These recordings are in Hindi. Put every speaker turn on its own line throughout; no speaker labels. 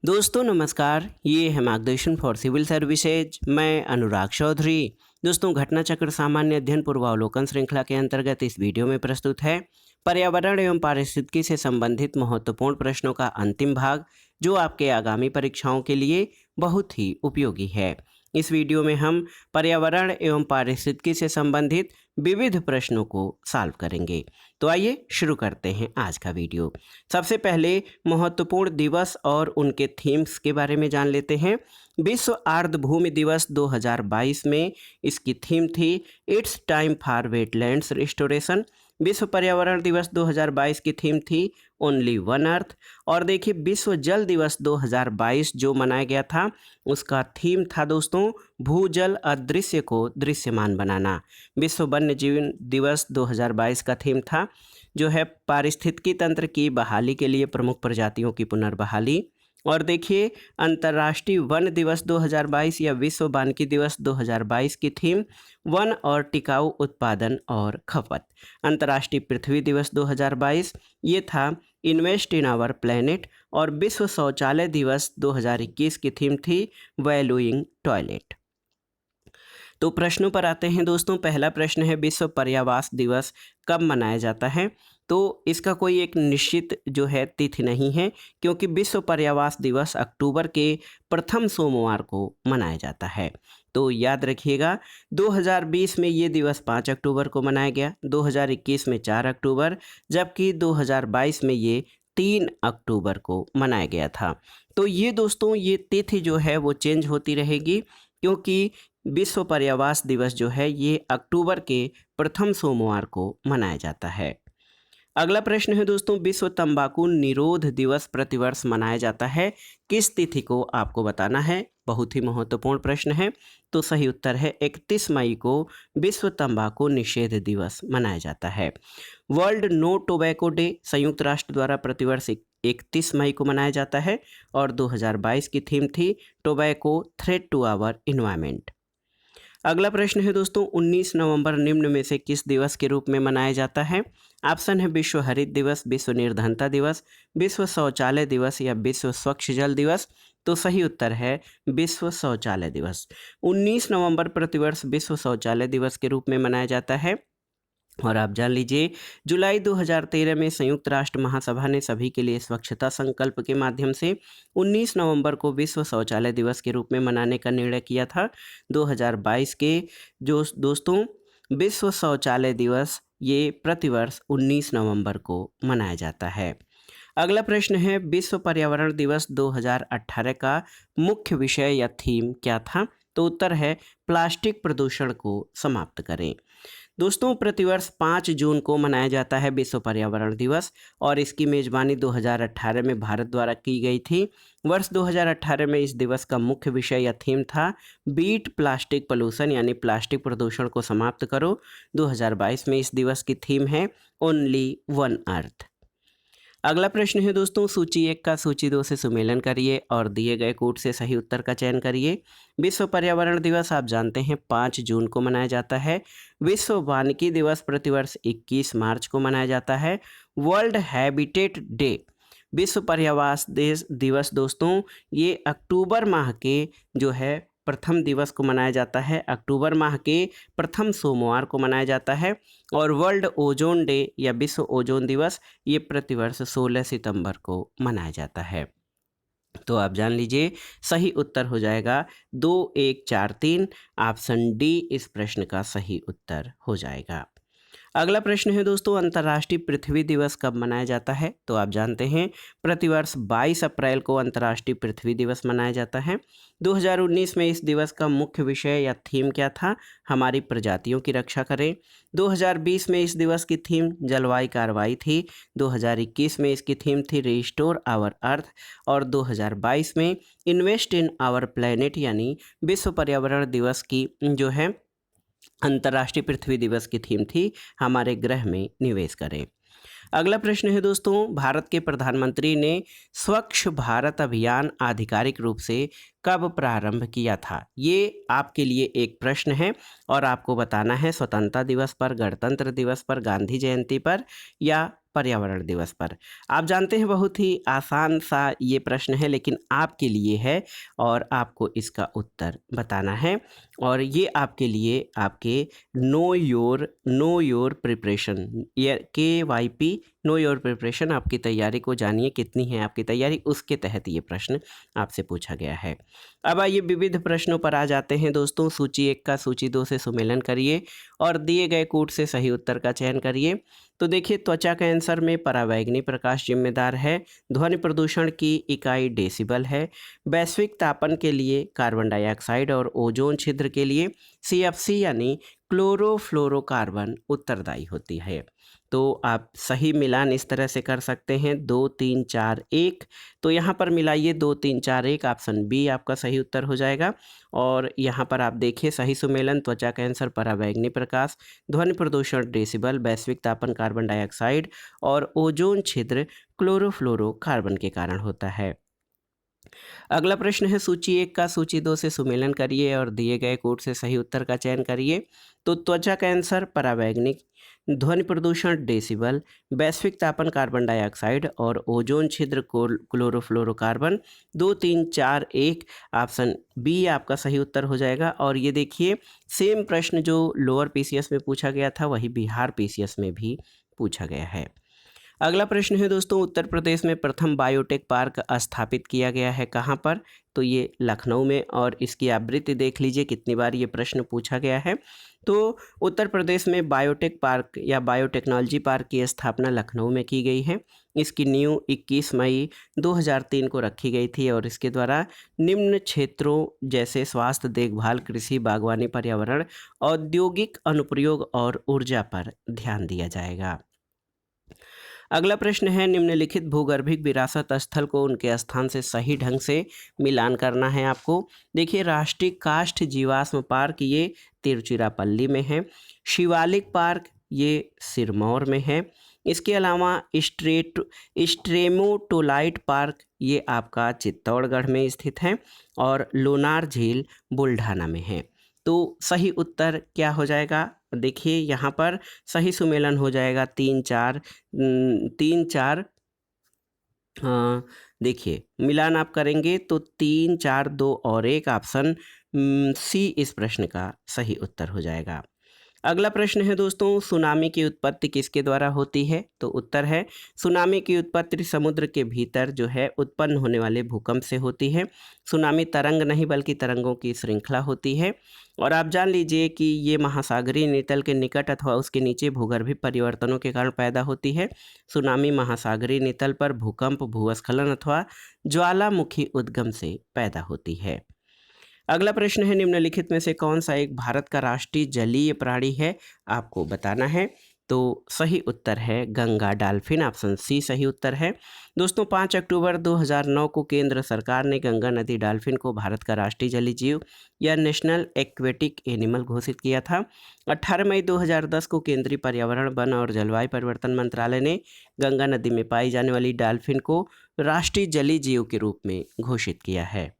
दोस्तों नमस्कार, ये है मार्गदर्शन फॉर सिविल सर्विसेज। मैं अनुराग चौधरी। दोस्तों, घटना चक्र सामान्य अध्ययन पूर्वावलोकन श्रृंखला के अंतर्गत इस वीडियो में प्रस्तुत है पर्यावरण एवं पारिस्थितिकी से संबंधित महत्वपूर्ण प्रश्नों का अंतिम भाग, जो आपके आगामी परीक्षाओं के लिए बहुत ही उपयोगी है। इस वीडियो में हम पर्यावरण एवं पारिस्थितिकी से संबंधित विविध प्रश्नों को सॉल्व करेंगे। तो आइए शुरू करते हैं आज का वीडियो। सबसे पहले महत्वपूर्ण दिवस और उनके थीम्स के बारे में जान लेते हैं। विश्व आर्द्रभूमि दिवस 2022 में इसकी थीम थी it's time for wetlands restoration. विश्व पर्यावरण दिवस 2022 की थीम थी ओनली वन अर्थ। और देखिए, विश्व जल दिवस 2022 जो मनाया गया था, उसका थीम था दोस्तों भूजल अदृश्य को दृश्यमान बनाना। विश्व वन्य जीवन दिवस 2022 का थीम था जो है पारिस्थितिकी तंत्र की बहाली के लिए प्रमुख प्रजातियों की पुनर्बहाली। और देखिए, अंतर्राष्ट्रीय वन दिवस 2022 या विश्व वानिकी दिवस 2022 की थीम वन और टिकाऊ उत्पादन और खपत। अंतर्राष्ट्रीय पृथ्वी दिवस 2022 ये था इन्वेस्ट इन आवर प्लेनेट। और विश्व शौचालय दिवस 2021 की थीम थी वैल्यूइंग टॉयलेट। तो प्रश्नों पर आते हैं दोस्तों। पहला प्रश्न है, विश्व पर्यावास दिवस कब मनाया जाता है? तो इसका कोई एक निश्चित जो है तिथि नहीं है, क्योंकि विश्व पर्यावास दिवस अक्टूबर के प्रथम सोमवार को मनाया जाता है। तो याद रखिएगा, 2020 में ये दिवस 5 अक्टूबर को मनाया गया, 2021 में 4 अक्टूबर, जबकि 2022 में ये 3 अक्टूबर को मनाया गया था। तो ये दोस्तों, ये तिथि जो है वो चेंज होती रहेगी, क्योंकि विश्व पर्यावास दिवस जो है ये अक्टूबर के प्रथम सोमवार को मनाया जाता है। अगला प्रश्न है दोस्तों, विश्व तंबाकू निरोध दिवस प्रतिवर्ष मनाया जाता है, किस तिथि को आपको बताना है। बहुत ही महत्वपूर्ण प्रश्न है। तो सही उत्तर है 31 मई को विश्व तंबाकू निषेध दिवस मनाया जाता है। वर्ल्ड नो टोबैको डे संयुक्त राष्ट्र द्वारा प्रतिवर्ष 31 मई को मनाया जाता है। और 2022 की थीम थी tobacco threat to our environment. अगला प्रश्न है दोस्तों, 19 नवंबर निम्न में से किस दिवस के रूप में मनाया जाता है? ऑप्शन है विश्व हरित दिवस, विश्व निर्धनता दिवस, विश्व शौचालय दिवस या विश्व स्वच्छ जल दिवस। तो सही उत्तर है विश्व शौचालय दिवस। 19 नवंबर प्रतिवर्ष विश्व शौचालय दिवस के रूप में मनाया जाता है। और आप जान लीजिए, जुलाई 2013 में संयुक्त राष्ट्र महासभा ने सभी के लिए स्वच्छता संकल्प के माध्यम से 19 नवंबर को विश्व शौचालय दिवस के रूप में मनाने का निर्णय किया था। 2022 के जो दोस्तों विश्व शौचालय दिवस ये प्रतिवर्ष 19 नवंबर को मनाया जाता है। अगला प्रश्न है, विश्व पर्यावरण दिवस 2018 का मुख्य विषय या थीम क्या था? तो उत्तर है प्लास्टिक प्रदूषण को समाप्त करें। दोस्तों, प्रतिवर्ष 5 जून को मनाया जाता है विश्व पर्यावरण दिवस, और इसकी मेज़बानी 2018 में भारत द्वारा की गई थी। वर्ष 2018 में इस दिवस का मुख्य विषय या थीम था बीट प्लास्टिक पोल्यूशन, यानी प्लास्टिक प्रदूषण को समाप्त करो। 2022 में इस दिवस की थीम है ओनली वन अर्थ। अगला प्रश्न है दोस्तों, सूची 1 का सूची 2 से सुमेलन करिए और दिए गए कोड से सही उत्तर का चयन करिए। विश्व पर्यावरण दिवस आप जानते हैं 5 जून को मनाया जाता है। विश्व वानिकी दिवस प्रतिवर्ष 21 मार्च को मनाया जाता है। वर्ल्ड हैबिटेट डे विश्व पर्यावास दिवस दोस्तों ये अक्टूबर माह के जो है प्रथम दिवस को मनाया जाता है, अक्टूबर माह के प्रथम सोमवार को मनाया जाता है। और वर्ल्ड ओजोन डे या विश्व ओजोन दिवस ये प्रतिवर्ष 16 सितंबर को मनाया जाता है। तो आप जान लीजिए, सही उत्तर हो जाएगा 2, 1, 4, 3। ऑप्शन डी इस प्रश्न का सही उत्तर हो जाएगा। अगला प्रश्न है दोस्तों, अंतर्राष्ट्रीय पृथ्वी दिवस कब मनाया जाता है? तो आप जानते हैं प्रतिवर्ष 22 अप्रैल को अंतर्राष्ट्रीय पृथ्वी दिवस मनाया जाता है। 2019 में इस दिवस का मुख्य विषय या थीम क्या था? हमारी प्रजातियों की रक्षा करें। 2020 में इस दिवस की थीम जलवायु कार्रवाई थी। 2021 में इसकी थीम थी रिस्टोर आवर अर्थ। और 2022 में इन्वेस्ट इन आवर प्लेनेट, यानी विश्व पर्यावरण दिवस की जो है अंतर्राष्ट्रीय पृथ्वी दिवस की थीम थी हमारे ग्रह में निवेश करें। अगला प्रश्न है दोस्तों, भारत के प्रधानमंत्री ने स्वच्छ भारत अभियान आधिकारिक रूप से कब प्रारंभ किया था? ये आपके लिए एक प्रश्न है और आपको बताना है स्वतंत्रता दिवस पर, गणतंत्र दिवस पर, गांधी जयंती पर या पर्यावरण दिवस पर। आप जानते हैं बहुत ही आसान सा ये प्रश्न है, लेकिन आपके लिए है और आपको इसका उत्तर बताना है। और ये आपके लिए आपके नो योर प्रिपरेशन, ये KYP नो योर प्रिपरेशन, आपकी तैयारी को जानिए कितनी है आपकी तैयारी, उसके तहत ये प्रश्न आपसे पूछा गया है। अब आइए विविध प्रश्नों पर आ जाते हैं दोस्तों। सूची 1 का सूची 2 से सुमेलन करिए और दिए गए कूट से सही उत्तर का चयन करिए। तो देखिए, त्वचा कैंसर में परावैंगनी प्रकाश जिम्मेदार है। ध्वनि प्रदूषण की इकाई डेसिबल है। वैश्विक तापन के लिए कार्बन डाइऑक्साइड और ओजोन छिद्र के लिए CFC यानी क्लोरोफ्लोरोकार्बन उत्तरदायी होती है। तो आप सही मिलान इस तरह से कर सकते हैं 2 3 4 1। तो यहाँ पर मिलाइए 2 3 4 1, ऑप्शन बी आपका सही उत्तर हो जाएगा। और यहाँ पर आप देखिए सही सुमेलन त्वचा कैंसर परावैंगनी प्रकाश, ध्वनि प्रदूषण डेसिबल, वैश्विक तापन कार्बन डाइऑक्साइड और ओजोन छिद्र क्लोरोफ्लोरोकार्बन के कारण होता है। अगला प्रश्न है सूची 1 का सूची 2 से सुमेलन करिए और दिए गए कोड से सही उत्तर का चयन करिए। तो त्वचा कैंसर परावैंगनिक, ध्वनि प्रदूषण डेसिबल, वैश्विक तापन कार्बन डाइऑक्साइड और ओजोन छिद्र क्लोरोफ्लोरोकार्बन, 2 3 4 1, ऑप्शन बी आपका सही उत्तर हो जाएगा। और ये देखिए, सेम प्रश्न जो लोअर PCS में पूछा गया था वही बिहार PCS में भी पूछा गया है। अगला प्रश्न है दोस्तों, उत्तर प्रदेश में प्रथम बायोटेक पार्क स्थापित किया गया है कहाँ पर? तो ये लखनऊ में। और इसकी आवृत्ति देख लीजिए कितनी बार ये प्रश्न पूछा गया है। तो उत्तर प्रदेश में बायोटेक पार्क या बायोटेक्नोलॉजी पार्क की स्थापना लखनऊ में की गई है। इसकी नींव 21 मई 2003 को रखी गई थी और इसके द्वारा निम्न क्षेत्रों जैसे स्वास्थ्य देखभाल, कृषि, बागवानी, पर्यावरण, औद्योगिक अनुप्रयोग और ऊर्जा पर ध्यान दिया जाएगा। अगला प्रश्न है, निम्नलिखित भूगर्भिक विरासत स्थल को उनके स्थान से सही ढंग से मिलान करना है आपको। देखिए, राष्ट्रीय काष्ठ जीवाश्म पार्क ये तिरुचिरापल्ली में है। शिवालिक पार्क ये सिरमौर में है। इसके अलावा स्ट्रेमोटोलाइट पार्क ये आपका चित्तौड़गढ़ में स्थित है और लोनार झील बुल्ढाना में है। तो सही उत्तर क्या हो जाएगा? देखिए, यहाँ पर सही सुमेलन हो जाएगा 3 4 3 4। देखिए, मिलान आप करेंगे तो 3 4 2 और 1, ऑप्शन सी इस प्रश्न का सही उत्तर हो जाएगा। अगला प्रश्न है दोस्तों, सुनामी की उत्पत्ति किसके द्वारा होती है? तो उत्तर है, सुनामी की उत्पत्ति समुद्र के भीतर जो है उत्पन्न होने वाले भूकंप से होती है। सुनामी तरंग नहीं बल्कि तरंगों की श्रृंखला होती है। और आप जान लीजिए कि ये महासागरीय नितल के निकट अथवा उसके नीचे भूगर्भिक परिवर्तनों के कारण पैदा होती है। सुनामी महासागरीय नितल पर भूकंप, भूस्खलन अथवा ज्वालामुखी उद्गम से पैदा होती है। अगला प्रश्न है, निम्नलिखित में से कौन सा एक भारत का राष्ट्रीय जलीय प्राणी है? आपको बताना है। तो सही उत्तर है गंगा डॉल्फिन, ऑप्शन सी सही उत्तर है। दोस्तों, 5 अक्टूबर 2009 को केंद्र सरकार ने गंगा नदी डॉल्फिन को भारत का राष्ट्रीय जलीय जीव या नेशनल एक्वेटिक एनिमल घोषित किया था। 18 मई 2010 को केंद्रीय पर्यावरण, वन और जलवायु परिवर्तन मंत्रालय ने गंगा नदी में पाई जाने वाली डॉल्फिन को राष्ट्रीय जलीय जीव के रूप में घोषित किया है।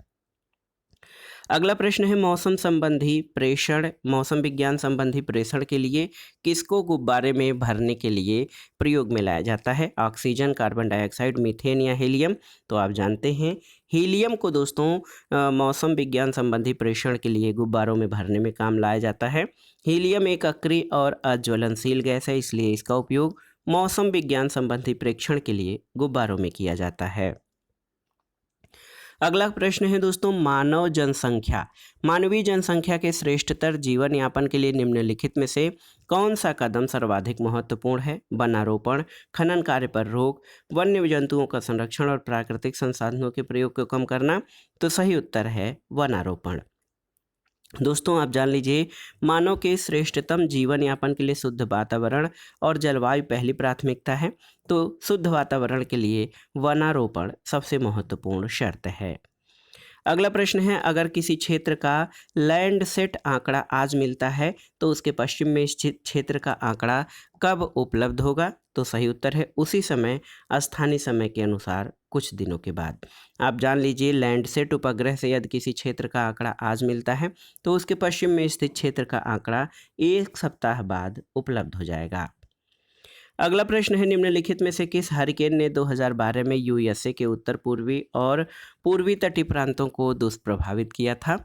अगला प्रश्न है, मौसम संबंधी प्रेषण, मौसम विज्ञान संबंधी प्रेषण के लिए किसको गुब्बारे में भरने के लिए प्रयोग में लाया जाता है? ऑक्सीजन, कार्बन डाइऑक्साइड, मीथेन या हीलियम? तो आप जानते हैं हीलियम को दोस्तों मौसम विज्ञान संबंधी प्रेषण के लिए गुब्बारों में भरने में काम लाया जाता है। हीलियम एक अक्रिय और अज्वलनशील गैस है, इसलिए इसका उपयोग मौसम विज्ञान संबंधी प्रेक्षण के लिए गुब्बारों में किया जाता है। अगला प्रश्न है दोस्तों, मानव जनसंख्या, मानवीय जनसंख्या के श्रेष्ठतर जीवन यापन के लिए निम्नलिखित में से कौन सा कदम सर्वाधिक महत्वपूर्ण है? वनारोपण, खनन कार्य पर रोक, वन्य जंतुओं का संरक्षण और प्राकृतिक संसाधनों के प्रयोग को कम करना? तो सही उत्तर है वनारोपण। दोस्तों, आप जान लीजिए, मानव के श्रेष्ठतम जीवन यापन के लिए शुद्ध वातावरण और जलवायु पहली प्राथमिकता है। तो शुद्ध वातावरण के लिए वनारोपण सबसे महत्वपूर्ण शर्त है। अगला प्रश्न है, अगर किसी क्षेत्र का लैंडसेट आंकड़ा आज मिलता है तो उसके पश्चिम में स्थित क्षेत्र का आंकड़ा कब उपलब्ध होगा? तो सही उत्तर है उसी समय स्थानीय समय के अनुसार कुछ दिनों के बाद। आप जान लीजिए, लैंडसेट उपग्रह से यदि किसी क्षेत्र का आंकड़ा आज मिलता है तो उसके पश्चिम में स्थित क्षेत्र का आंकड़ा 1 सप्ताह बाद उपलब्ध हो जाएगा। अगला प्रश्न है, निम्नलिखित में से किस हरिकेन ने 2012 में यूएसए के उत्तर पूर्वी और पूर्वी तटीय प्रांतों को दुष्प्रभावित किया था?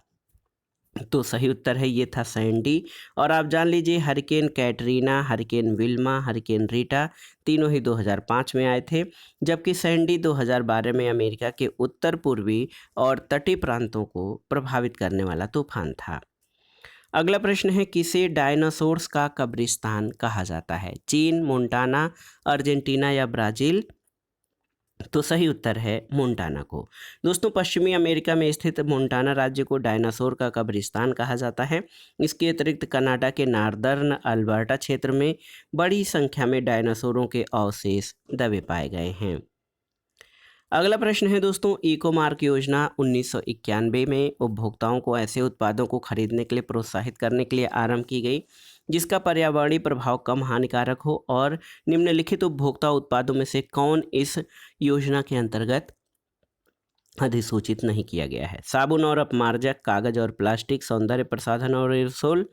तो सही उत्तर है ये था सैंडी। और आप जान लीजिए, hurricane Katrina, hurricane Wilma, hurricane Rita तीनों ही 2005 में आए थे, जबकि सैंडी 2012 में अमेरिका के उत्तर पूर्वी और तटीय प्रांतों को प्रभावित करने वाला तूफान था। अगला प्रश्न है, किसे डायनासोर्स का कब्रिस्तान कहा जाता है? चीन, मोन्टाना, अर्जेंटीना या ब्राज़ील? तो सही उत्तर है मोन्टाना को। दोस्तों, पश्चिमी अमेरिका में स्थित मोन्टाना राज्य को डायनासोर का कब्रिस्तान कहा जाता है। इसके अतिरिक्त कनाडा के नार्दर्न अल्बर्टा क्षेत्र में बड़ी संख्या में डायनासोरों के अवशेष दबे पाए गए हैं। अगला प्रश्न है दोस्तों, इको मार्क योजना 1991 में उपभोक्ताओं को ऐसे उत्पादों को खरीदने के लिए प्रोत्साहित करने के लिए आरंभ की गई जिसका पर्यावरणीय प्रभाव कम हानिकारक हो, और निम्नलिखित उपभोक्ता उत्पादों में से कौन इस योजना के अंतर्गत अधिसूचित नहीं किया गया है? साबुन और अपमार्जक, कागज और प्लास्टिक, सौंदर्य प्रसाधन और एरोसोल,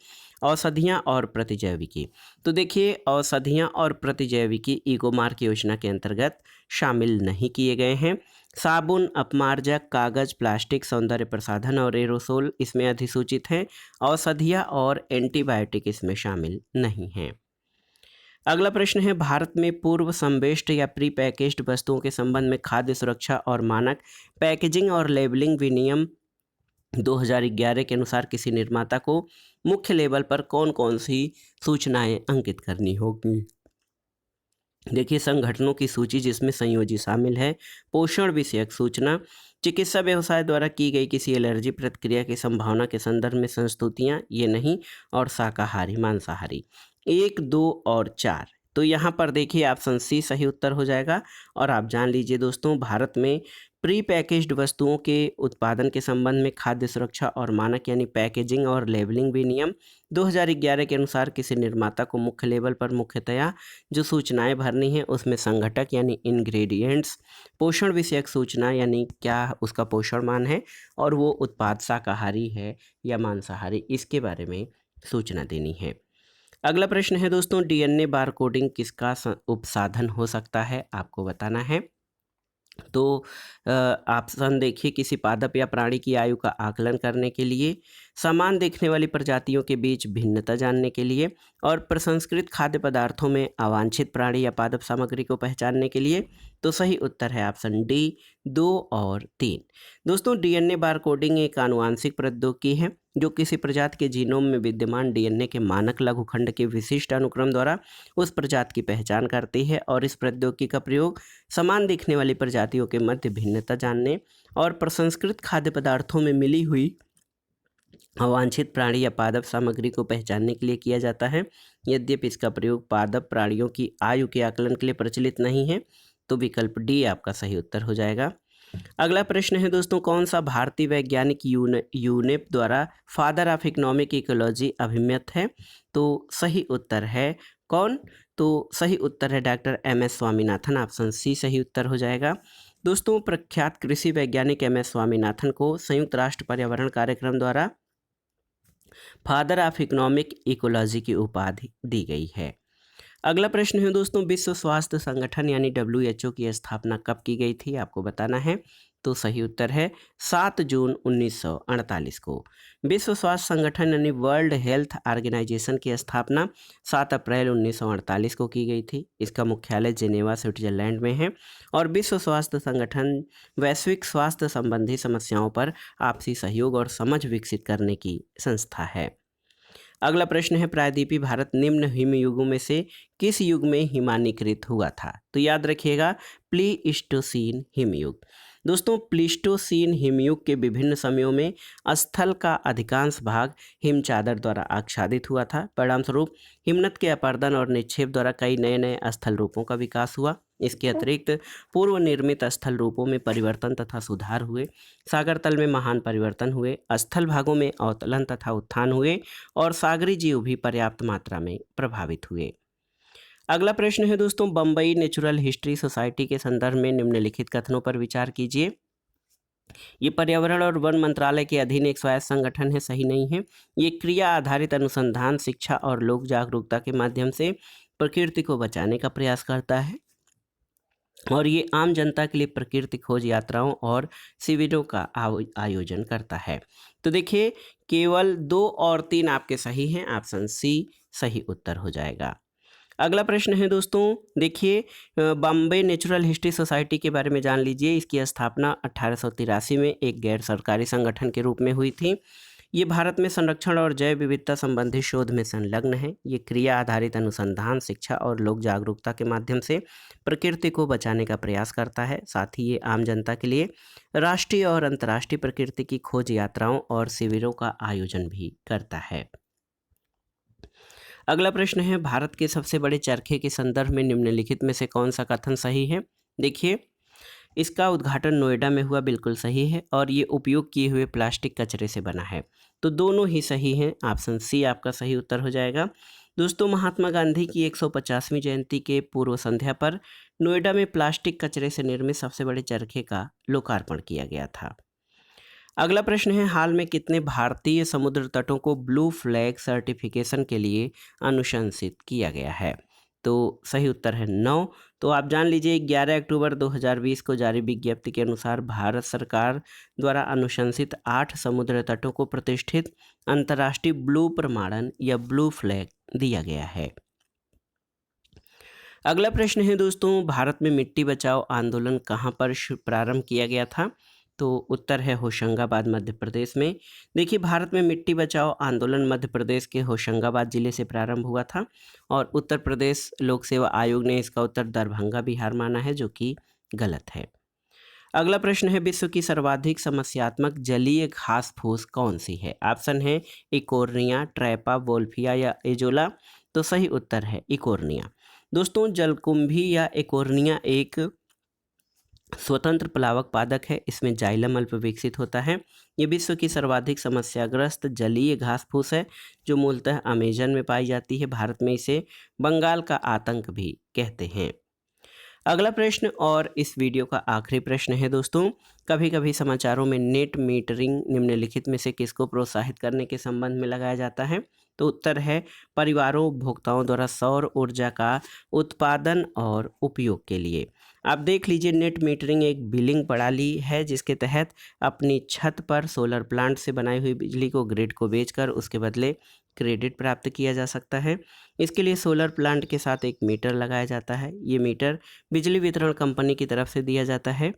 औषधियाँ और प्रतिजैविकी। तो देखिए, औषधियाँ और प्रतिजैविकी इको मार्क योजना के अंतर्गत शामिल नहीं किए गए हैं। साबुन, अपमार्जक, कागज, प्लास्टिक, सौंदर्य प्रसाधन और एरोसोल इसमें अधिसूचित हैं। औषधियाँ और एंटीबायोटिक इसमें शामिल नहीं हैं। अगला प्रश्न है, भारत में पूर्व संवेष्ट या प्री पैकेज्ड वस्तुओं के संबंध में खाद्य सुरक्षा और मानक पैकेजिंग और लेबलिंग विनियम 2011 के अनुसार किसी निर्माता को मुख्य लेबल पर कौन कौन सी सूचनाएं अंकित करनी होगी? देखिए, संगठनों की सूची जिसमें संयोजी शामिल है, पोषण विषयक सूचना, चिकित्सा व्यवसाय द्वारा की गई किसी एलर्जी प्रतिक्रिया की संभावना के संदर्भ में संस्तुतियाँ, ये नहीं, और शाकाहारी मांसाहारी। 1, 2 और 4। तो यहाँ पर देखिए ऑप्शन सी सही उत्तर हो जाएगा। और आप जान लीजिए दोस्तों, भारत में प्री पैकेज्ड वस्तुओं के उत्पादन के संबंध में खाद्य सुरक्षा और मानक यानी पैकेजिंग और लेबलिंग विनियम 2011 के अनुसार किसी निर्माता को मुख्य लेबल पर मुख्यतया जो सूचनाएं भरनी हैं उसमें संघटक यानी इंग्रेडिएंट्स, पोषण विषयक सूचना यानी क्या उसका पोषण मान है, और वो उत्पाद शाकाहारी है या मांसाहारी, इसके बारे में सूचना देनी है। अगला प्रश्न है दोस्तों, डीएनए बारकोडिंग किसका उपसाधन हो सकता है? आपको बताना है। तो ऑप्शन देखिए, किसी पादप या प्राणी की आयु का आकलन करने के लिए, समान दिखने वाली प्रजातियों के बीच भिन्नता जानने के लिए, और प्रसंस्कृत खाद्य पदार्थों में अवांछित प्राणी या पादप सामग्री को पहचानने के लिए। तो सही उत्तर है ऑप्शन डी, 2 और 3। दोस्तों, डीएनए बारकोडिंग एक आनुवांशिक प्रौद्योगिकी है जो किसी प्रजाति के जीनोम में विद्यमान डीएनए के मानक लघुखंड के विशिष्ट अनुक्रम द्वारा उस प्रजाति की पहचान करती है, और इस प्रौद्योगिकी का प्रयोग समान दिखने वाली प्रजातियों के मध्य भिन्नता जानने और प्रसंस्कृत खाद्य पदार्थों में मिली हुई अवांछित प्राणी या पादप सामग्री को पहचानने के लिए किया जाता है। यद्यपि इसका प्रयोग पादप प्राणियों की आयु के आकलन के लिए प्रचलित नहीं है। तो विकल्प डी आपका सही उत्तर हो जाएगा। अगला प्रश्न है दोस्तों, कौन सा भारतीय वैज्ञानिक यूनेप द्वारा फादर ऑफ इकोनॉमिक इकोलॉजी अभिमत है? तो सही उत्तर है कौन? तो सही उत्तर है doctor M S. Swaminathan. Option C सही उत्तर हो जाएगा। दोस्तों, प्रख्यात कृषि वैज्ञानिक एम.एस. स्वामीनाथन को संयुक्त राष्ट्र पर्यावरण कार्यक्रम द्वारा फादर ऑफ इकोनॉमिक इकोलॉजी की उपाधि दी गई है। अगला प्रश्न है दोस्तों, विश्व स्वास्थ्य संगठन यानी WHO की स्थापना कब की गई थी? आपको बताना है। तो सही उत्तर है 7 जून 1948 को। विश्व स्वास्थ्य संगठन यानी वर्ल्ड हेल्थ ऑर्गेनाइजेशन की स्थापना 7 अप्रैल 1948 को की गई थी। इसका मुख्यालय जेनेवा स्विट्जरलैंड में है, और विश्व स्वास्थ्य संगठन वैश्विक स्वास्थ्य संबंधी समस्याओं पर आपसी सहयोग और समझ विकसित करने की संस्था है। अगला प्रश्न है, प्रायद्वीपीय भारत निम्न हिमयुगों में से किस युग में हिमानीकृत हुआ था? तो याद रखिएगा, प्लीस्टोसीन हिमयुग। दोस्तों, प्लीस्टोसीन हिमयुग के विभिन्न समयों में स्थल का अधिकांश भाग हिम चादर द्वारा आच्छादित हुआ था। परिणामस्वरूप हिमनद के अपरदन और निक्षेप द्वारा कई नए नए स्थल रूपों का विकास हुआ। इसके अतिरिक्त पूर्व निर्मित स्थल रूपों में परिवर्तन तथा सुधार हुए, सागर तल में महान परिवर्तन हुए, स्थल भागों में अवतलन तथा उत्थान हुए, और सागरी जीव भी पर्याप्त मात्रा में प्रभावित हुए। अगला प्रश्न है दोस्तों, बम्बई नेचुरल हिस्ट्री सोसाइटी के संदर्भ में निम्नलिखित कथनों पर विचार कीजिए। ये पर्यावरण और वन मंत्रालय के अधीन एक स्वायत्त संगठन है, सही नहीं है। ये क्रिया आधारित अनुसंधान, शिक्षा और लोक जागरूकता के माध्यम से प्रकृति को बचाने का प्रयास करता है और ये आम जनता के लिए प्रकृति खोज यात्राओं और शिविरों का आयोजन करता है। तो देखिए, केवल 2 और 3 आपके सही हैं, ऑप्शन सी सही उत्तर हो जाएगा। अगला प्रश्न है दोस्तों, देखिए बॉम्बे नेचुरल हिस्ट्री सोसाइटी के बारे में जान लीजिए। इसकी स्थापना 1883 में एक गैर सरकारी संगठन के रूप में हुई थी। ये भारत में संरक्षण और जैव विविधता संबंधी शोध में संलग्न है। ये क्रिया आधारित अनुसंधान, शिक्षा और लोक जागरूकता के माध्यम से प्रकृति को बचाने का प्रयास करता है। साथ ही ये आम जनता के लिए राष्ट्रीय और अंतर्राष्ट्रीय प्रकृति की खोज यात्राओं और शिविरों का आयोजन भी करता है। अगला प्रश्न है, भारत के सबसे बड़े चरखे के संदर्भ में निम्नलिखित में से कौन सा कथन सही है। देखिए, इसका उद्घाटन नोएडा में हुआ, बिल्कुल सही है, और ये उपयोग किए हुए प्लास्टिक कचरे से बना है। तो दोनों ही सही हैं, ऑप्शन सी आपका सही उत्तर हो जाएगा। दोस्तों, महात्मा गांधी की 150वीं जयंती के पूर्व संध्या पर नोएडा में प्लास्टिक कचरे से निर्मित सबसे बड़े चरखे का लोकार्पण किया गया था। अगला प्रश्न है, हाल में कितने भारतीय समुद्र तटों को ब्लू फ्लैग सर्टिफिकेशन के लिए अनुशंसित किया गया है। तो सही उत्तर है 9। तो आप जान लीजिए, 11 अक्टूबर 2020 को जारी विज्ञप्ति के अनुसार भारत सरकार द्वारा अनुशंसित 8 समुद्र तटों को प्रतिष्ठित अंतर्राष्ट्रीय ब्लू प्रमाणन या ब्लू फ्लैग दिया गया है। अगला प्रश्न है दोस्तों, भारत में मिट्टी बचाओ आंदोलन कहाँ पर प्रारंभ किया गया था। तो उत्तर है होशंगाबाद, मध्य प्रदेश में। देखिए, भारत में मिट्टी बचाओ आंदोलन मध्य प्रदेश के होशंगाबाद जिले से प्रारंभ हुआ था और उत्तर प्रदेश लोक सेवा आयोग ने इसका उत्तर दरभंगा, बिहार माना है, जो कि गलत है। अगला प्रश्न है, विश्व की सर्वाधिक समस्यात्मक जलीय घास फूस कौन सी है। ऑप्शन है इकोर्निया, ट्रैपा, वोल्फिया या एजोला। तो सही उत्तर है इकोर्निया। दोस्तों, जलकुंभी या इकोर्निया एक स्वतंत्र प्लावक पादप है। इसमें जाइलम अल्प विकसित होता है। ये विश्व की सर्वाधिक समस्याग्रस्त जलीय घास फूस है, जो मूलतः अमेजन में पाई जाती है। भारत में इसे बंगाल का आतंक भी कहते हैं। अगला प्रश्न और इस वीडियो का आखिरी प्रश्न है दोस्तों, कभी कभी समाचारों में नेट मीटरिंग निम्नलिखित में से किसको प्रोत्साहित करने के संबंध में लगाया जाता है। तो उत्तर है परिवारों, उपभोक्ताओं द्वारा सौर ऊर्जा का उत्पादन और उपयोग के लिए। आप देख लीजिए, नेट मीटरिंग एक बिलिंग प्रणाली है जिसके तहत अपनी छत पर सोलर प्लांट से बनाई हुई बिजली को ग्रिड को बेचकर उसके बदले क्रेडिट प्राप्त किया जा सकता है। इसके लिए सोलर प्लांट के साथ एक मीटर लगाया जाता है। ये मीटर बिजली वितरण कंपनी की तरफ से दिया जाता है,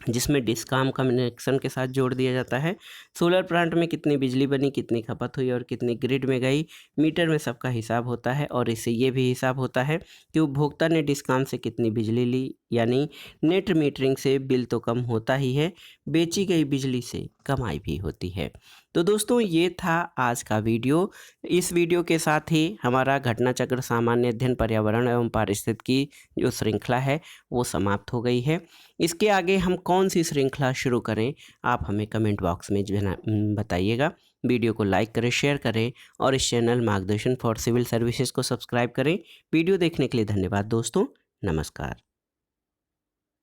जिसमें डिस्कॉम कनेक्शन के साथ जोड़ दिया जाता है। सोलर प्लांट में कितनी बिजली बनी, कितनी खपत हुई और कितनी ग्रिड में गई, मीटर में सबका हिसाब होता है। और इससे ये भी हिसाब होता है कि उपभोक्ता ने डिस्कॉम से कितनी बिजली ली। यानी नेट मीटरिंग से बिल तो कम होता ही है, बेची गई बिजली से कमाई भी होती है। तो दोस्तों, ये था आज का वीडियो। इस वीडियो के साथ ही हमारा घटना चक्र सामान्य अध्ययन पर्यावरण एवं पारिस्थितिकी की जो श्रृंखला है वो समाप्त हो गई है। इसके आगे हम कौन सी श्रृंखला शुरू करें, आप हमें कमेंट बॉक्स में जो है ना बताइएगा। वीडियो को लाइक करें, शेयर करें और इस चैनल मार्गदर्शन फॉर सिविल सर्विसेज को सब्सक्राइब करें। वीडियो देखने के लिए धन्यवाद दोस्तों, नमस्कार।